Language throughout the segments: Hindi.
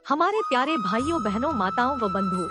हमारे प्यारे भाइयों बहनों माताओं व बंधुओं,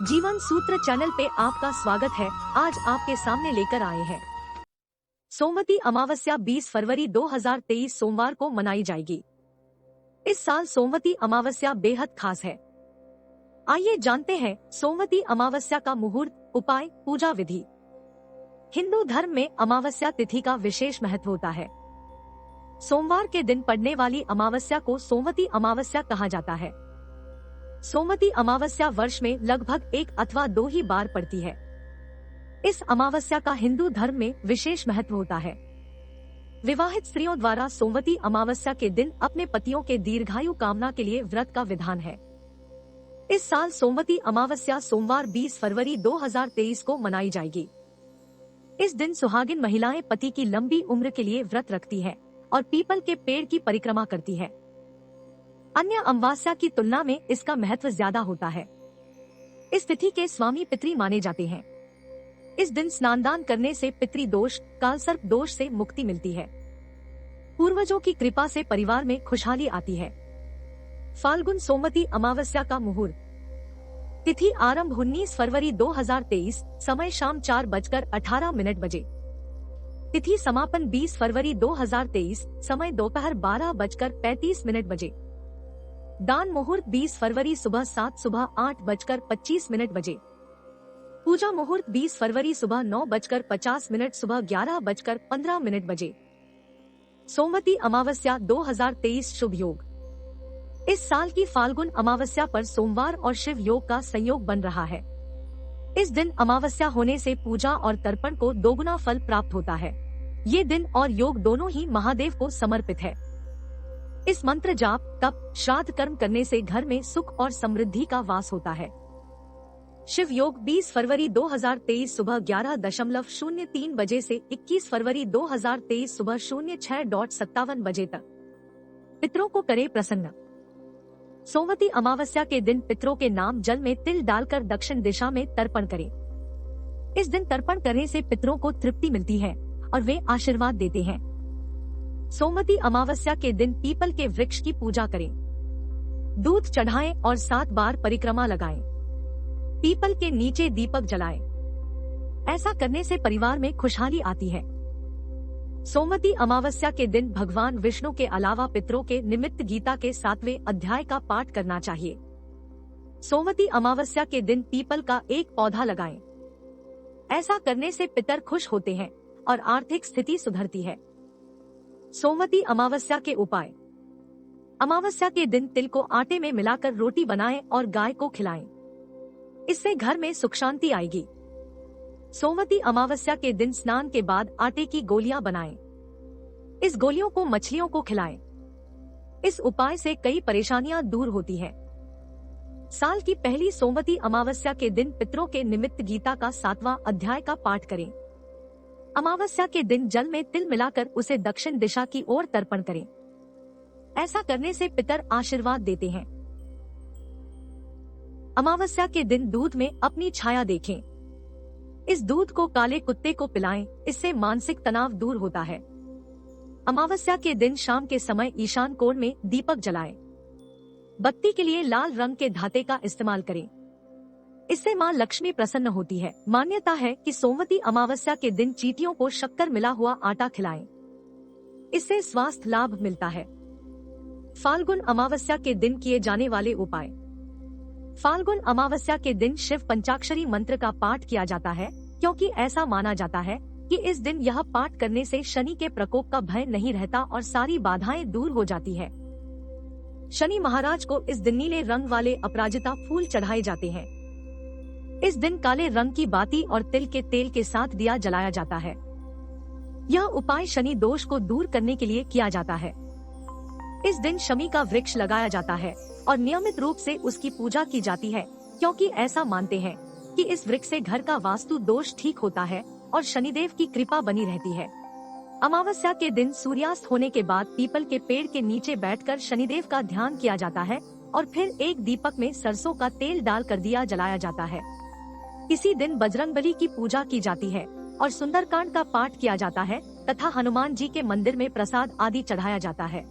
जीवन सूत्र चैनल पे आपका स्वागत है। आज आपके सामने लेकर आए हैं सोमवती अमावस्या 20 फरवरी 2023 सोमवार को मनाई जाएगी। इस साल सोमवती अमावस्या बेहद खास है। आइए जानते हैं सोमवती अमावस्या का मुहूर्त, उपाय, पूजा विधि। हिंदू धर्म में अमावस्या तिथि का विशेष महत्व होता है। सोमवार के दिन पड़ने वाली अमावस्या को सोमवती अमावस्या कहा जाता है। सोमवती अमावस्या वर्ष में लगभग 1 अथवा 2 ही बार पड़ती है। इस अमावस्या का हिंदू धर्म में विशेष महत्व होता है। विवाहित स्त्रियों द्वारा सोमवती अमावस्या के दिन अपने पतियों के दीर्घायु कामना के लिए व्रत का विधान है। इस साल सोमवती अमावस्या सोमवार 20 फरवरी 2023 को मनाई जाएगी। इस दिन सुहागिन महिलाएं पति की लंबी उम्र के लिए व्रत रखती है और पीपल के पेड़ की परिक्रमा करती है। अन्य अमावस्या की तुलना में इसका महत्व ज्यादा होता है। इस तिथि के स्वामी पितृ माने जाते हैं। इस दिन स्नानदान करने से पितृदोष, कालसर्प दोष से मुक्ति मिलती है। पूर्वजों की कृपा से परिवार में खुशहाली आती है। फाल्गुन सोमवती अमावस्या का मुहूर्त। तिथि आरंभ 19 फरवरी 2023, समय शाम 4:18 बजे। तिथि समापन 20 फरवरी 2023, समय दोपहर 12:35 बजे। दान मुहूर्त 20 फरवरी सुबह 7 सुबह 8:25 बजे। पूजा मुहूर्त 20 फरवरी सुबह 9:50 सुबह 11:15 बजे। सोमवती अमावस्या 2023 शुभ योग। इस साल की फाल्गुन अमावस्या पर सोमवार और शिव योग का संयोग बन रहा है। इस दिन अमावस्या होने से पूजा और तर्पण को दोगुना फल प्राप्त होता है। ये दिन और योग दोनों ही महादेव को समर्पित है। इस मंत्र जाप, तप, श्राद्ध कर्म करने से घर में सुख और समृद्धि का वास होता है। शिव योग 20 फरवरी 2023 सुबह 11:03 बजे से 21 फरवरी 2023 सुबह 06:57 बजे तक। पितरों को करे प्रसन्न। सोमवती अमावस्या के दिन पितरों के नाम जल में तिल डालकर दक्षिण दिशा में तर्पण करें। इस दिन तर्पण करने से पितरों को तृप्ति मिलती है और वे आशीर्वाद देते हैं। सोमवती अमावस्या के दिन पीपल के वृक्ष की पूजा करें। दूध चढ़ाएं और 7 बार परिक्रमा लगाएं। पीपल के नीचे दीपक जलाएं। ऐसा करने से परिवार में खुशहाली आती है। सोमवती अमावस्या के दिन भगवान विष्णु के अलावा पितरों के निमित्त गीता के 7वें अध्याय का पाठ करना चाहिए। सोमवती अमावस्या के दिन पीपल का एक पौधा लगाएं। ऐसा करने से पितर खुश होते हैं और आर्थिक स्थिति सुधरती है। सोमवती अमावस्या के उपाय। अमावस्या के दिन तिल को आटे में मिलाकर रोटी बनाएं और गाय को खिलाएं। इससे घर में सुख शांति आएगी। सोमवती अमावस्या के दिन स्नान के बाद आटे की गोलियां बनाएं। इस गोलियों को मछलियों को खिलाएं। इस उपाय से कई परेशानियां दूर होती हैं। साल की पहली सोमवती अमावस्या के दिन पितरों के निमित्त गीता का 7वां अध्याय का पाठ करें। अमावस्या के दिन जल में तिल मिलाकर उसे दक्षिण दिशा की ओर तर्पण करें। ऐसा करने से पितर आशीर्वाद देते हैं। अमावस्या के दिन दूध में अपनी छाया देखें। इस दूध को काले कुत्ते को पिलाएं, इससे मानसिक तनाव दूर होता है। अमावस्या के दिन शाम के समय ईशान कोण में दीपक जलाएं। बत्ती के लिए लाल रंग के धाते का इस्तेमाल करें। इससे मां लक्ष्मी प्रसन्न होती है। मान्यता है कि सोमवती अमावस्या के दिन चींटियों को शक्कर मिला हुआ आटा खिलाएं। इससे स्वास्थ्य लाभ मिलता है। फाल्गुन अमावस्या के दिन किए जाने वाले उपाय। फाल्गुन अमावस्या के दिन शिव पंचाक्षरी मंत्र का पाठ किया जाता है, क्योंकि ऐसा माना जाता है कि इस दिन यह पाठ करने से शनि के प्रकोप का भय नहीं रहता और सारी बाधाएं दूर हो जाती है। शनि महाराज को इस दिन नीले रंग वाले अपराजिता फूल चढ़ाए जाते हैं। इस दिन काले रंग की बाती और तिल के तेल के साथ दिया जलाया जाता है। यह उपाय शनि दोष को दूर करने के लिए किया जाता है। इस दिन शमी का वृक्ष लगाया जाता है और नियमित रूप से उसकी पूजा की जाती है, क्योंकि ऐसा मानते हैं कि इस वृक्ष से घर का वास्तु दोष ठीक होता है और शनिदेव की कृपा बनी रहती है। अमावस्या के दिन सूर्यास्त होने के बाद पीपल के पेड़ के नीचे बैठकर शनिदेव का ध्यान किया जाता है और फिर एक दीपक में सरसों का तेल डालकर दिया जलाया जाता है। इसी दिन बजरंगबली की पूजा की जाती है और सुंदरकांड का पाठ किया जाता है तथा हनुमान जी के मंदिर में प्रसाद आदि चढ़ाया जाता है।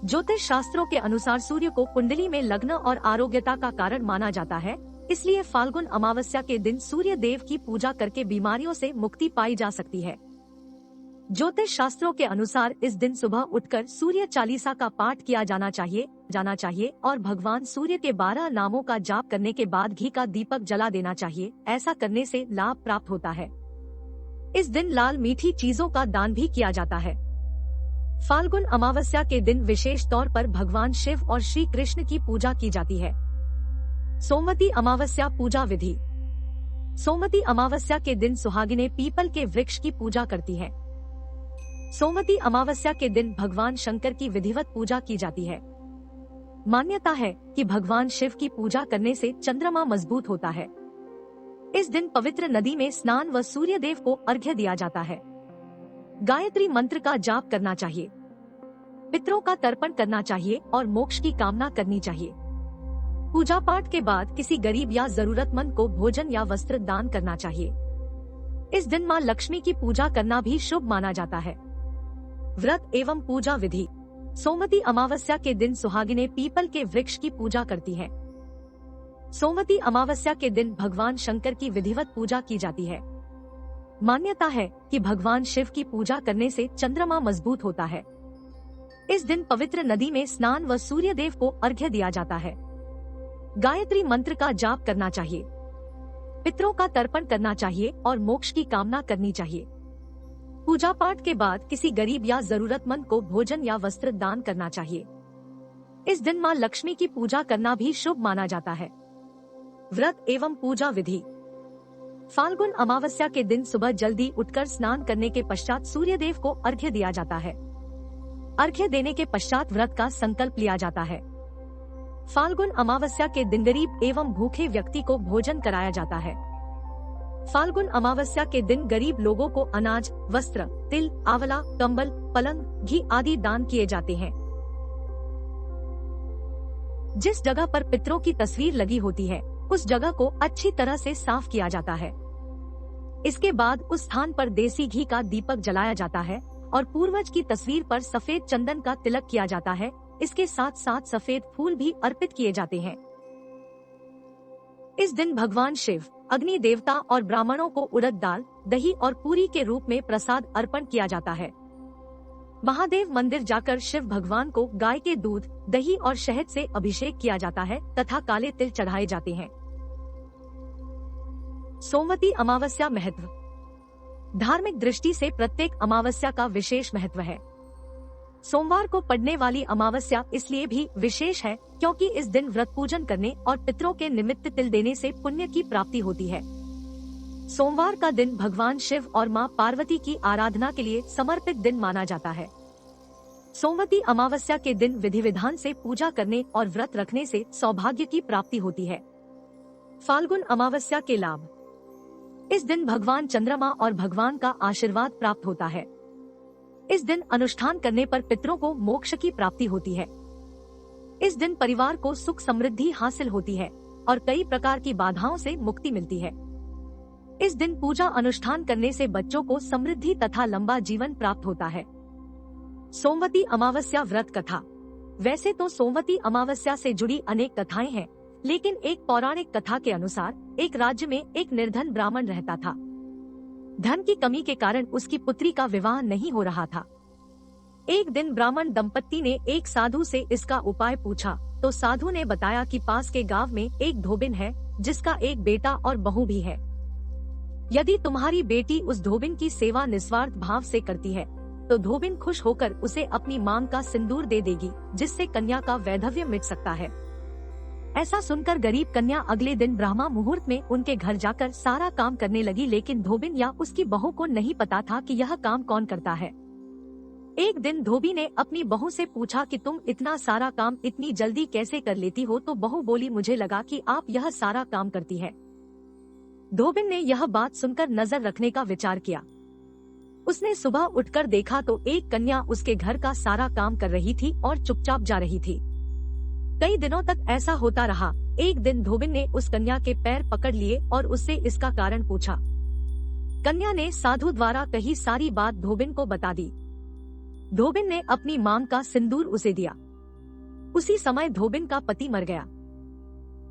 ज्योतिष शास्त्रों के अनुसार सूर्य को कुंडली में लग्न और आरोग्यता का कारण माना जाता है, इसलिए फाल्गुन अमावस्या के दिन सूर्य देव की पूजा करके बीमारियों से मुक्ति पाई जा सकती है। ज्योतिष शास्त्रों के अनुसार इस दिन सुबह उठकर सूर्य चालीसा का पाठ किया जाना चाहिए और भगवान सूर्य के 12 नामों का जाप करने के बाद घी का दीपक जला देना चाहिए। ऐसा करने से लाभ प्राप्त होता है। इस दिन लाल मीठी चीजों का दान भी किया जाता है। फाल्गुन अमावस्या के दिन विशेष तौर पर भगवान शिव और श्री कृष्ण की पूजा की जाती है। सोमवती अमावस्या पूजा विधि। सोमवती अमावस्या के दिन सुहागिनें पीपल के वृक्ष की पूजा करती हैं। सोमवती अमावस्या के दिन भगवान शंकर की विधिवत पूजा की जाती है। मान्यता है कि भगवान शिव की पूजा करने से चंद्रमा मजबूत होता है। इस दिन पवित्र नदी में स्नान व सूर्य देव को अर्घ्य दिया जाता है। गायत्री मंत्र का जाप करना चाहिए, पितरों का तर्पण करना चाहिए और मोक्ष की कामना करनी चाहिए। पूजा पाठ के बाद किसी गरीब या जरूरतमंद को भोजन या वस्त्र दान करना चाहिए। इस दिन मां लक्ष्मी की पूजा करना भी शुभ माना जाता है। व्रत एवं पूजा विधि। सोमवती अमावस्या के दिन सुहागिनें पीपल के वृक्ष की पूजा करती हैं। सोमवती अमावस्या के दिन भगवान शंकर की विधिवत पूजा की जाती है। मान्यता है कि भगवान शिव की पूजा करने से चंद्रमा मजबूत होता है। इस दिन पवित्र नदी में स्नान व सूर्य देव को अर्घ्य दिया जाता है। गायत्री मंत्र का जाप करना चाहिए, पितरों का तर्पण करना चाहिए और मोक्ष की कामना करनी चाहिए। पूजा पाठ के बाद किसी गरीब या जरूरतमंद को भोजन या वस्त्र दान करना चाहिए। इस दिन मां लक्ष्मी की पूजा करना भी शुभ माना जाता है। व्रत एवं पूजा विधि। फाल्गुन अमावस्या के दिन सुबह जल्दी उठकर स्नान करने के पश्चात सूर्य देव को अर्घ्य दिया जाता है। अर्घ्य देने के पश्चात व्रत का संकल्प लिया जाता है। फाल्गुन अमावस्या के दिन गरीब एवं भूखे व्यक्ति को भोजन कराया जाता है। फाल्गुन अमावस्या के दिन गरीब लोगों को अनाज, वस्त्र, तिल, आंवला, कंबल, पलंग, घी आदि दान किए जाते हैं। जिस जगह पर पितरों की तस्वीर लगी होती है उस जगह को अच्छी तरह से साफ किया जाता है। इसके बाद उस स्थान पर देसी घी का दीपक जलाया जाता है और पूर्वज की तस्वीर पर सफेद चंदन का तिलक किया जाता है। इसके साथ साथ सफेद फूल भी अर्पित किए जाते हैं। इस दिन भगवान शिव, अग्नि देवता और ब्राह्मणों को उड़द दाल, दही और पूरी के रूप में प्रसाद अर्पण किया जाता है। महादेव मंदिर जाकर शिव भगवान को गाय के दूध, दही और शहद से अभिषेक किया जाता है तथा काले तिल चढ़ाए जाते हैं। सोमवती अमावस्या महत्व। धार्मिक दृष्टि से प्रत्येक अमावस्या का विशेष महत्व है। सोमवार को पड़ने वाली अमावस्या इसलिए भी विशेष है क्योंकि इस दिन व्रत पूजन करने और पितरों के निमित्त तिल देने से पुण्य की प्राप्ति होती है। सोमवार का दिन भगवान शिव और मां पार्वती की आराधना के लिए समर्पित दिन माना जाता है। सोमवती अमावस्या के दिन विधि विधान से पूजा करने और व्रत रखने से सौभाग्य की प्राप्ति होती है। फाल्गुन अमावस्या के लाभ। इस दिन भगवान चंद्रमा और भगवान का आशीर्वाद प्राप्त होता है। इस दिन अनुष्ठान करने पर पितरों को मोक्ष की प्राप्ति होती है। इस दिन परिवार को सुख समृद्धि हासिल होती है और कई प्रकार की बाधाओं से मुक्ति मिलती है। इस दिन पूजा अनुष्ठान करने से बच्चों को समृद्धि तथा लंबा जीवन प्राप्त होता है। सोमवती अमावस्या व्रत कथा। वैसे तो सोमवती अमावस्या से जुड़ी अनेक कथाएं हैं, लेकिन एक पौराणिक कथा के अनुसार एक राज्य में एक निर्धन ब्राह्मण रहता था। धन की कमी के कारण उसकी पुत्री का विवाह नहीं हो रहा था। एक दिन ब्राह्मण दंपत्ति ने एक साधु से इसका उपाय पूछा तो साधु ने बताया कि पास के गांव में एक धोबिन है जिसका एक बेटा और बहू भी है। यदि तुम्हारी बेटी उस धोबिन की सेवा निस्वार्थ भाव से करती है तो धोबिन खुश होकर उसे अपनी मांग का सिंदूर दे देगी, जिससे कन्या का वैधव्य मिट सकता है। ऐसा सुनकर गरीब कन्या अगले दिन ब्रह्मा मुहूर्त में उनके घर जाकर सारा काम करने लगी, लेकिन धोबिन या उसकी बहू को नहीं पता था कि यह काम कौन करता है। एक दिन धोबी ने अपनी बहू से पूछा कि तुम इतना सारा काम इतनी जल्दी कैसे कर लेती हो, तो बहू बोली मुझे लगा कि आप यह सारा काम करती है। धोबिन ने यह बात सुनकर नजर रखने का विचार किया। उसने सुबह उठकर देखा तो एक कन्या उसके घर का सारा काम कर रही थी और चुपचाप जा रही थी। कई दिनों तक ऐसा होता रहा। एक दिन धोबिन ने उस कन्या के पैर पकड़ लिए और उससे इसका कारण पूछा। कन्या ने साधु द्वारा कही सारी बात धोबिन को बता दी। धोबिन ने अपनी मांग का सिंदूर उसे दिया। उसी समय धोबिन का पति मर गया।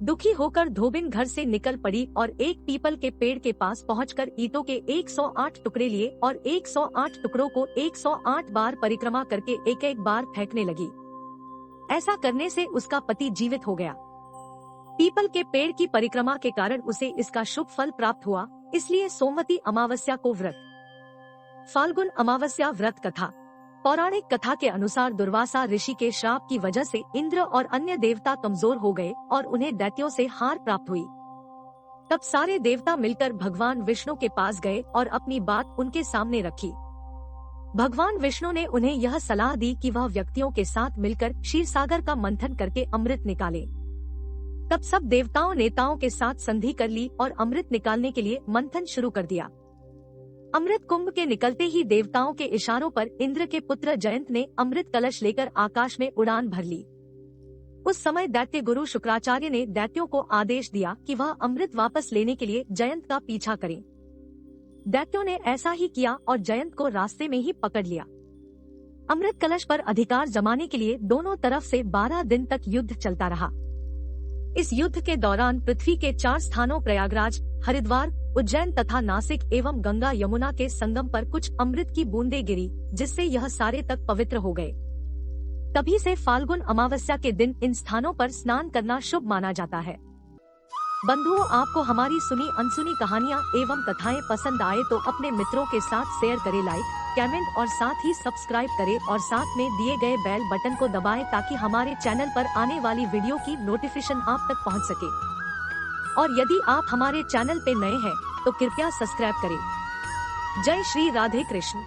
दुखी होकर धोबिन घर से निकल पड़ी और एक पीपल के पेड़ के पास पहुंचकर ईंटों के 108 टुकड़े लिए और 108 टुकड़ों को 108 बार परिक्रमा करके एक एक बार फेंकने लगी। ऐसा करने से उसका पति जीवित हो गया। पीपल के पेड़ की परिक्रमा के कारण उसे इसका शुभ फल प्राप्त हुआ, इसलिए सोमवती अमावस्या को व्रत। फाल्गुन अमावस्या व्रत कथा। पौराणिक कथा के अनुसार दुर्वासा ऋषि के श्राप की वजह से इंद्र और अन्य देवता कमजोर हो गए और उन्हें दैत्यों से हार प्राप्त हुई। तब सारे देवता मिलकर भगवान विष्णु के पास गए और अपनी बात उनके सामने रखी। भगवान विष्णु ने उन्हें यह सलाह दी कि वह व्यक्तियों के साथ मिलकर क्षीरसागर का मंथन करके अमृत निकाले। तब सब देवताओं नेताओं के साथ संधि कर ली और अमृत निकालने के लिए मंथन शुरू कर दिया। अमृत कुंभ के निकलते ही देवताओं के इशारों पर इंद्र के पुत्र जयंत ने अमृत कलश लेकर आकाश में उड़ान भर ली। उस समय दैत्य गुरु शुक्राचार्य ने दैत्यों को आदेश दिया कि वह अमृत वापस लेने के लिए जयंत का पीछा करें। दैत्यों ने ऐसा ही किया और जयंत को रास्ते में ही पकड़ लिया। अमृत कलश पर अधिकार जमाने के लिए दोनों तरफ से 12 दिन तक युद्ध चलता रहा। इस युद्ध के दौरान पृथ्वी के 4 स्थानों प्रयागराज, हरिद्वार, उज्जैन तथा नासिक एवं गंगा यमुना के संगम पर कुछ अमृत की बूंदें गिरी, जिससे यह सारे तक पवित्र हो गए। तभी से फाल्गुन अमावस्या के दिन इन स्थानों पर स्नान करना शुभ माना जाता है। बंधुओं, आपको हमारी सुनी अनसुनी कहानियाँ एवं कथाएं पसंद आए तो अपने मित्रों के साथ शेयर करें, लाइक, कमेंट और साथ ही सब्सक्राइब करें और साथ में दिए गए बेल बटन को दबाएं ताकि हमारे चैनल पर आने वाली वीडियो की नोटिफिकेशन आप तक पहुंच सके। और यदि आप हमारे चैनल पे नए हैं तो कृपया सब्सक्राइब करें। जय श्री राधे कृष्ण।